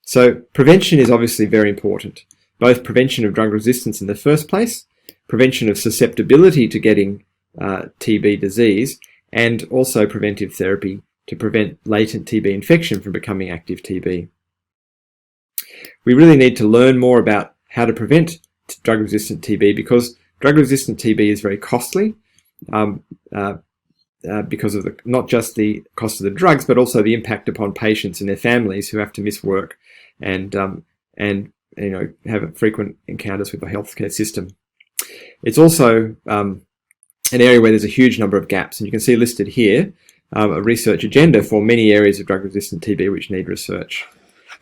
So prevention is obviously very important, both prevention of drug resistance in the first place, prevention of susceptibility to getting TB disease, and also preventive therapy to prevent latent TB infection from becoming active TB. We really need to learn more about how to prevent drug-resistant TB because drug-resistant TB is very costly because of not just the cost of the drugs, but also the impact upon patients and their families who have to miss work and have frequent encounters with the healthcare system. It's also an area where there's a huge number of gaps, and you can see listed here a research agenda for many areas of drug-resistant TB which need research.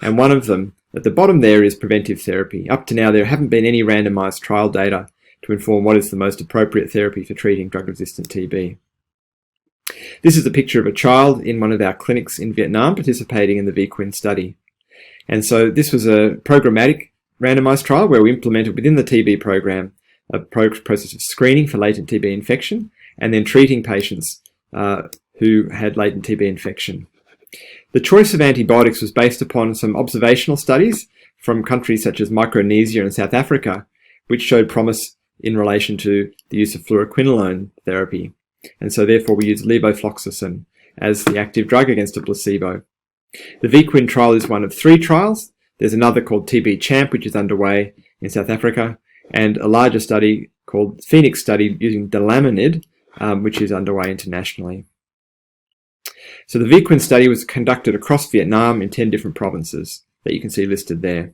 And one of them at the bottom there is preventive therapy. Up to now, there haven't been any randomized trial data to inform what is the most appropriate therapy for treating drug-resistant TB. This is a picture of a child in one of our clinics in Vietnam participating in the Quinn study. And so this was a programmatic randomized trial where we implemented within the TB program a process of screening for latent TB infection and then treating patients who had latent TB infection. The choice of antibiotics was based upon some observational studies from countries such as Micronesia and South Africa, which showed promise in relation to the use of fluoroquinolone therapy. And so therefore we used levofloxacin as the active drug against a placebo. The Quinn trial is one of 3 trials. There's another called TB Champ, which is underway in South Africa, and a larger study called Phoenix study using delamanid, which is underway internationally. So the Quinn study was conducted across Vietnam in 10 different provinces that you can see listed there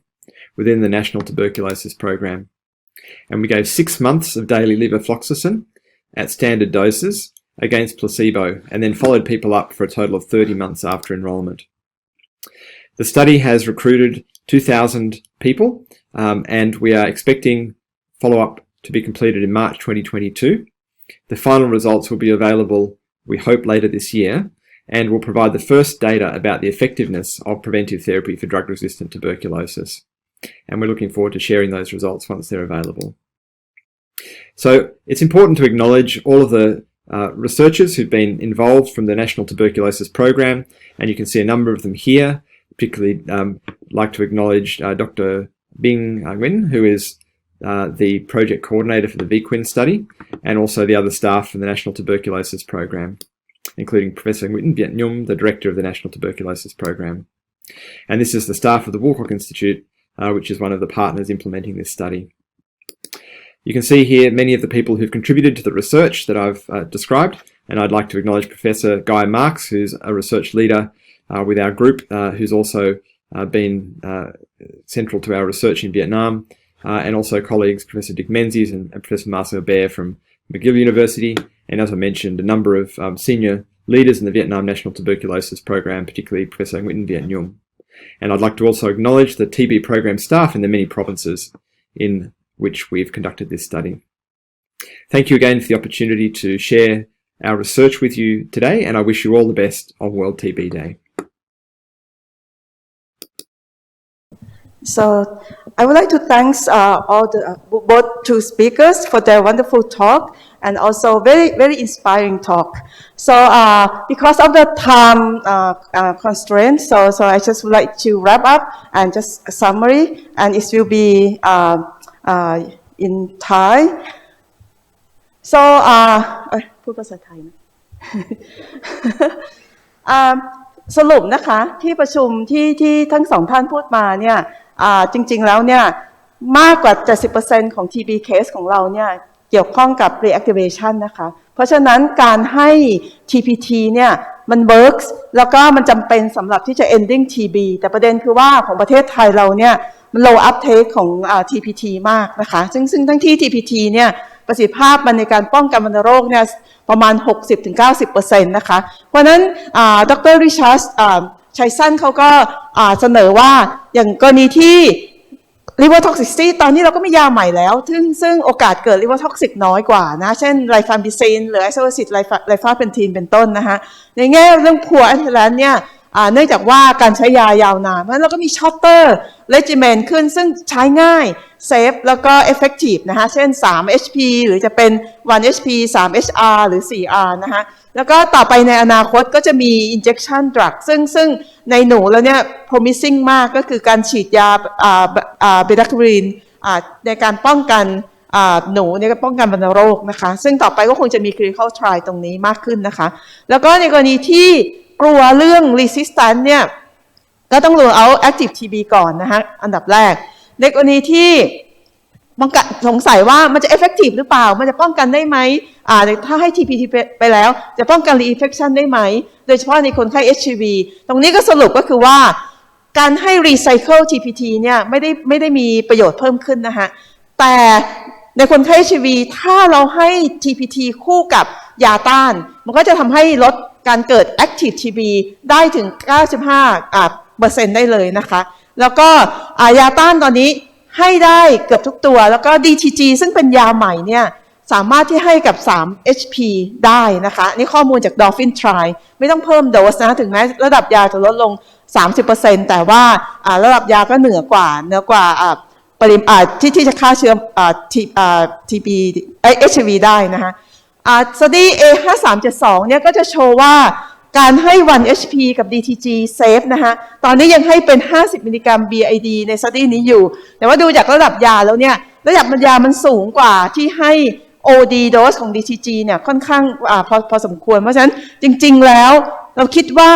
within the National Tuberculosis Program. And we gave 6 months of daily levofloxacin at standard doses against placebo and then followed people up for a total of 30 months after enrolment. The study has recruited 2,000 people and we are expecting follow-up to be completed in March 2022. The final results will be available, we hope, later this year, and will provide the first data about the effectiveness of preventive therapy for drug-resistant tuberculosis. And we're looking forward to sharing those results once they're available. So it's important to acknowledge all of the researchers who've been involved from the National Tuberculosis Program, and you can see a number of them here. Particularly like to acknowledge Dr. Bing Nguyen, who is the project coordinator for the Quinn study, and also the other staff from the National Tuberculosis Program, including Professor Nguyen Viet Nhum, the director of the National Tuberculosis Program. And this is the staff of the Woolcock Institute, which is one of the partners implementing this study. You can see here many of the people who've contributed to the research that I've described, and I'd like to acknowledge Professor Guy Marks, who's a research leader with our group, who's also been central to our research in Vietnam, and also colleagues Professor Dick Menzies and Professor Marcel Baer from McGill University, and as I mentioned, a number of senior leaders in the Vietnam National Tuberculosis Program, particularly Professor Nguyen Viet Nhum. And I'd like to also acknowledge the TB program staff in the many provinces in which we've conducted this study. Thank you again for the opportunity to share our research with you today, and I wish you all the best on World TB Day. So I would like to thank both two speakers for their wonderful talk and also very inspiring talk. So because of the time constraint, so I just would like to wrap up and just a summary, and it will be in Thai. So พูดภาษาไทยนะ สรุปนะคะที่ประชุมที่ทั้งสองท่านพูดมาเนี่ยจริงๆแล้วเนี่ยมากกว่า 70% ของ TB case ของเราเนี่ยเกี่ยวข้องกับ reactivation นะคะเพราะฉะนั้นการให้ TPT เนี่ยมัน works แล้วก็มันจำเป็นสำหรับที่จะ ending TB แต่ประเด็นคือว่าของประเทศไทยเราเนี่ยมัน low uptake ของ TPT มากนะคะซึ่งทั้งที่ TPT เนี่ยประสิทธิภาพมันในการป้องกันวัณโรคเนี่ยประมาณ 60-90% นะคะเพราะนั้นดร.ริชาร์ดชัยสันเขาก็เสนอว่าอย่างกรณีที่ liver toxicity ตอนนี้เราก็มียาใหม่แล้วซึ่งโอกาสเกิด liver toxic น้อยกว่านะเช่นไลฟามิซินหรือไอโซเลซิตไลฟาเพนทีนเป็นต้นนะคะในแง่เรื่อง poor adherence เนี่ยเนื่องจากว่าการใช้ยายาวนานเพราะฉะนั้นเราก็มี shorter regimen ขึ้นซึ่งใช้ง่ายเซฟแล้วก็ effective นะคะเช่น3 HP หรือจะเป็น1 HP 3 HR หรือ 4R นะคะแล้วก็ต่อไปในอนาคตก็จะมี injection drug ซึ่งในหนูแล้วเนี่ย promising มากก็คือการฉีดยาเบต้าแคโรทีนในการป้องกันหนูในการป้องกันวัณโรคนะคะซึ่งต่อไปก็คงจะมี clinical trial ตรงนี้มากขึ้นนะคะแล้วก็ในกรณีที่กลัวเรื่อง resistance เนี่ยก็ต้องrule out active TB ก่อนนะคะอันดับแรกในกรณีที่ ป้องกันสงสัยว่ามันจะ effective หรือเปล่ามันจะป้องกันได้ไหมถ้าให้ TPT ไปแล้วจะป้องกัน reinfection ได้ไหมโดยเฉพาะในคนไข้ HIV ตรงนี้ก็สรุปก็คือว่าการให้ recycle TPT เนี่ยไม่ได้มีประโยชน์เพิ่มขึ้นนะคะแต่ในคนไข้ HIV ถ้าเราให้ TPT คู่กับยาต้านมันก็จะทำให้ลดการเกิด active TB ได้ถึง 95% ได้เลยนะคะแล้วก็ยาต้านตอนนี้ให้ได้เกือบทุกตัวแล้วก็ DTG ซึ่งเป็นยาใหม่เนี่ยสามารถที่ให้กับ3 HP ได้นะคะนี่ข้อมูลจาก Dolphin Trial ไม่ต้องเพิ่มโดสนะถึงแม้ระดับยาจะลดลง 30% แต่ว่าระดับยาก็เหนือกว่าปริมาณที่จะฆ่าเชื้อTB HIV ได้นะคะstudy A5372 เนี่ยก็จะโชว์ว่าการให้ 1 HP กับ DTG safe นะคะตอนนี้ยังให้เป็น50มิลลิกรัม BID ใน study นี้อยู่แต่ว่าดูจากระดับยาแล้วเนี่ยระดับยามันสูงกว่าที่ให้ OD dose ของ DTG เนี่ยค่อนข้างพอสมควรเพราะฉะนั้นจริงๆแล้วเราคิดว่า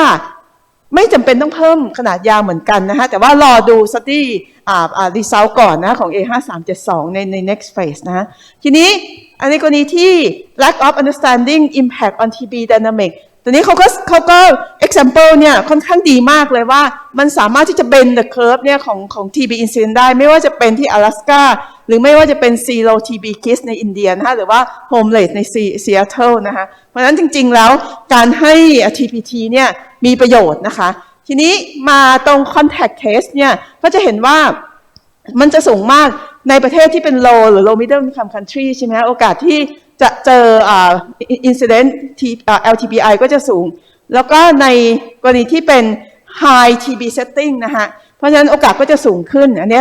ไม่จำเป็นต้องเพิ่มขนาดยาเหมือนกันนะคะแต่ว่ารอดู study result ก่อนนะของ A5372 ใน next phase นะทีนี้อันนี้กรณีที่ lack of understanding impact on TB dynamic ตัวนี้เขาก็ example เนี่ยค่อนข้างดีมากเลยว่ามันสามารถที่จะ bend the curve เนี่ยของ TB incidence ได้ไม่ว่าจะเป็นที่阿拉斯加หรือไม่ว่าจะเป็น zero TB case ในอินเดียนะคะหรือว่า home rate ใน Seattle นะคะเพราะฉะนั้นจริงๆแล้วการให้ TPT เนี่ยมีประโยชน์นะคะทีนี้มาตรง contact case เนี่ยก็จะเห็นว่ามันจะสูงมากในประเทศที่เป็น low หรือ low middle income country ใช่ไหมโอกาสที่จะเจอincident LTBI ก็จะสูงแล้วก็ในกรณีที่เป็น high TB setting นะคะเพราะฉะนั้นโอกาสก็จะสูงขึ้นอันนี้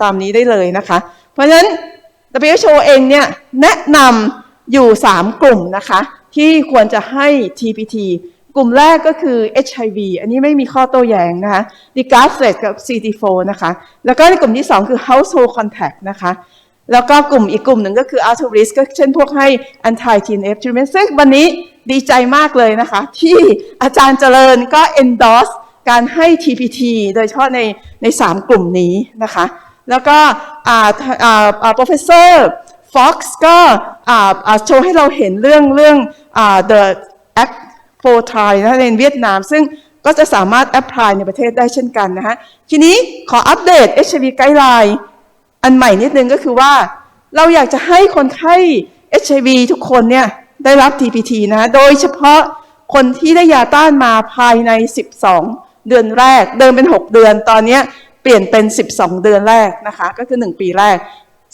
ตามนี้ได้เลยนะคะเพราะฉะนั้น WHO เองเนี่ยแนะนำอยู่3กลุ่มนะคะที่ควรจะให้ TPT กลุ่มแรกก็คือ HIV อันนี้ไม่มีข้อโต้แย้งนะคะ regardless กับ CD4 นะคะแล้วก็ในกลุ่มที่2คือ household contact นะคะแล้วก็อีกกลุ่มหนึ่งก็คือ out of risk ก็เช่นพวกให้ anti-TNF treatment ซึ่งวันนี้ดีใจมากเลยนะคะที่อาจารย์เจริญก็ endorse การให้ TPT โดยเฉพาะใน3กลุ่มนี้นะคะแล้วก็professor Fox ก็โชว์ให้เราเห็นเรื่องthe act for Thai นะในเวียดนามซึ่งก็จะสามารถ apply ในประเทศได้เช่นกันนะคะทีนี้ขออัปเดต HIV guideline อันใหม่นิดนึงก็คือว่าเราอยากจะให้คนไข้ HIV ทุกคนเนี่ยได้รับ TPT นะโดยเฉพาะคนที่ได้ยาต้านมาภายใน12เดือนแรกเดิมเป็น6เดือนตอนนี้เปลี่ยนเป็น12เดือนแรกนะคะก็คือ1ปีแรก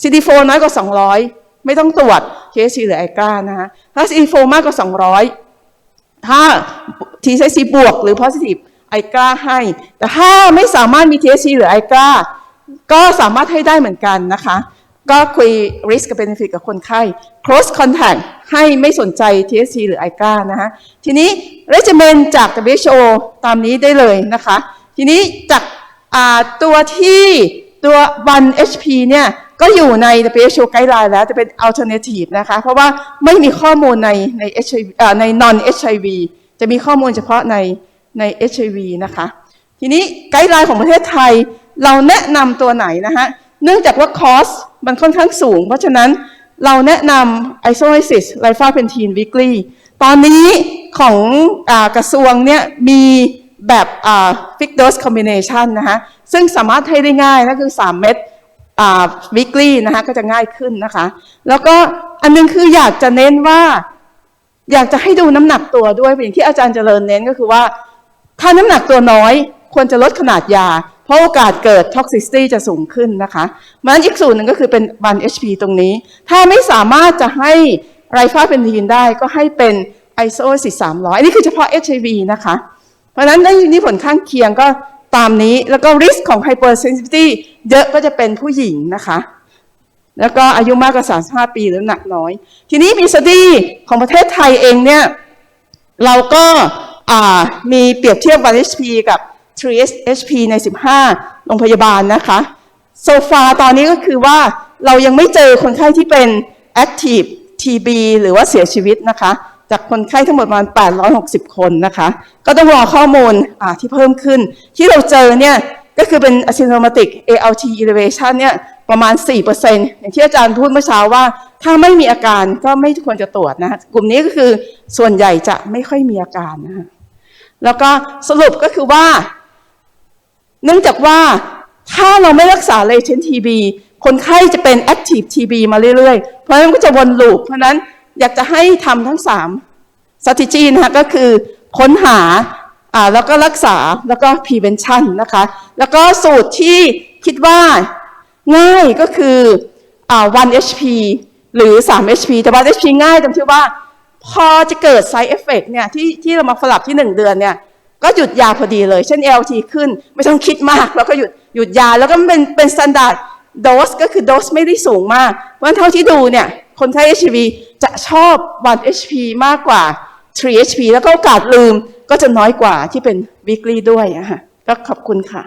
CD4 น้อยกว่า200ไม่ต้องตรวจ THC หรือไอกล้านะคะถ้า CD4 มากกว่า200ถ้า THC บวกหรือ positive ไอกล้าให้แต่ถ้าไม่สามารถมี THC หรือไอกล้าก็สามารถให้ได้เหมือนกันนะคะก็คุย risk กับ benefit กับคนไข้ close contact ให้ไม่สนใจ THC หรือไอกล้านะคะทีนี้ regimen จาก WHO ตามนี้ได้เลยนะคะทีนี้จากตัว1 HP เนี่ยก็อยู่ใน WHO guideline แล้วจะเป็น alternative นะคะเพราะว่าไม่มีข้อมูลใน HIV ใน non HIV จะมีข้อมูลเฉพาะใน HIV นะคะทีนี้ไกด์ไลน์ของประเทศไทยเราแนะนำตัวไหนนะคะเนื่องจากว่าคอสมันค่อนข้างสูงเพราะฉะนั้นเราแนะนำ isoniazid rifapentine weekly ตอนนี้ของกระทรวงเนี่ยมีแบบfixed dose combination นะคะซึ่งสามารถให้ได้ง่ายนั่นคือ3เม็ดweekly นะคะก็จะง่ายขึ้นนะคะแล้วก็อันนึงคืออยากจะเน้นว่าอยากจะให้ดูน้ำหนักตัวด้วยอย่างที่อาจารย์เจริญเน้นก็คือว่าถ้าน้ำหนักตัวน้อยควรจะลดขนาดยาเพราะโอกาสเกิด toxicity จะสูงขึ้นนะคะมันอีกสูตรหนึ่งก็คือเป็น 1 HP ตรงนี้ถ้าไม่สามารถจะให้ไรฟาเพนทีนได้ก็ให้เป็น isoniazid 300อันนี้คือเฉพาะ HIV นะคะเพราะฉะนั้นนี่ผลข้างเคียงก็ตามนี้แล้วก็ risk ของ hypersensitivity เยอะก็จะเป็นผู้หญิงนะคะแล้วก็อายุมากกว่า35ปีหรือหนักน้อยทีนี้มีสตีของประเทศไทยเองเนี่ยเราก็มีเปรียบเทียบ 1 HP กับ 3 HP ใน15โรงพยาบาลนะคะโซฟาตอนนี้ก็คือว่าเรายังไม่เจอคนไข้ที่เป็น active TB หรือว่าเสียชีวิตนะคะจากคนไข้ทั้งหมดประมาณ860คนนะคะก็ต้องรอข้อมูลที่เพิ่มขึ้นที่เราเจอเนี่ย ก็คือเป็น asymptomatic ALT elevation เนี่ยประมาณ 4% อย่างที่อาจารย์พูดเมื่อเช้าว่าถ้าไม่มีอาการก็ไม่ควรจะตรวจนะกลุ่มนี้ก็คือส่วนใหญ่จะไม่ค่อยมีอาการนะแล้วก็สรุปก็คือว่าเนื่องจากว่าถ้าเราไม่รักษา Latent TB คนไข้จะเป็น Active TB มาเรื่อยๆเพราะฉะนั้นก็จะวนลูปเพราะฉะนั้นอยากจะให้ทำทั้ง3 strategy นะคะก็คือค้นหาแล้วก็รักษาแล้วก็ prevention นะคะแล้วก็สูตรที่คิดว่าง่ายก็คือ1 HP หรือ3 HP แต่1 HP ง่ายตรงที่ว่าพอจะเกิด side effect เนี่ยที่เรามาสลับที่1 เดือนเนี่ยก็หยุดยาพอดีเลยเช่น ALT ขึ้นไม่ต้องคิดมากแล้วก็หยุดยาแล้วก็เป็น standard dose ก็คือ dose ไม่ได้สูงมากเพราะฉะนั้นเท่าที่ดูเนี่ยคนไข้ HIV จะชอบ1 HP มากกว่า3 HP แล้วก็โอกาสลืมก็จะน้อยกว่าที่เป็น weekly ด้วยก็ขอบคุณค่ะ